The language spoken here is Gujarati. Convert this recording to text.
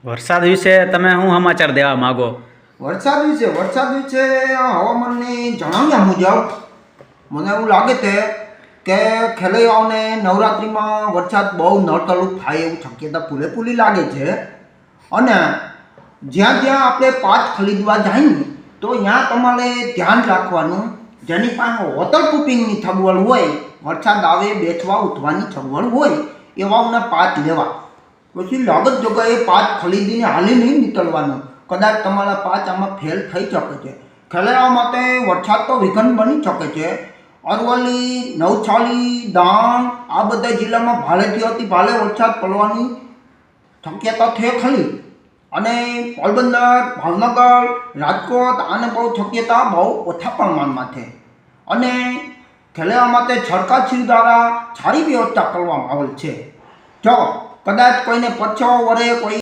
વરસાદ વિશે તમે શું સમાચાર દેવા માગો? વરસાદ વિશે હવામાનની જણાવ્યા મુજબ મને એવું લાગે છે કે ખેલૈયાઓને નવરાત્રિમાં વરસાદ બહુ નડતરૂપ થાય એવું શક્યતા પૂરેપૂરી લાગે છે. અને જ્યાં જ્યાં આપણે પાક ખરીદવા જાય ને તો ત્યાં તમારે ધ્યાન રાખવાનું, જેની પાસે વોટરપ્રૂફિંગની સગવડ હોય, વરસાદ આવે બેસવા ઉઠવાની સગવડ હોય એવાઓના પાક લેવા. પછી લાગત જગ્યાએ પાક ખરીદીને હાલી નહીં નીકળવાનું, કદાચ તમારા પાક આમાં ફેલ થઈ શકે છે. ખેલૈયાઓ માટે વરસાદ તો વિઘન બની શકે છે. અરવલ્લી, નવસારી, ડાંગ આ બધા જિલ્લામાં ભારેથી અતિ ભારે વરસાદ પડવાની શક્યતા છે ખરી. અને પોરબંદર, ભાવનગર, રાજકોટ આને બહુ શક્યતા બહુ ઓછા પ્રમાણમાં છે. અને ખેલૈયાઓ માટે સરકારશ્રી દ્વારા સારી વ્યવસ્થા કરવામાં આવેલ છે. જો કદાચ કોઈને પછો વરે કોઈ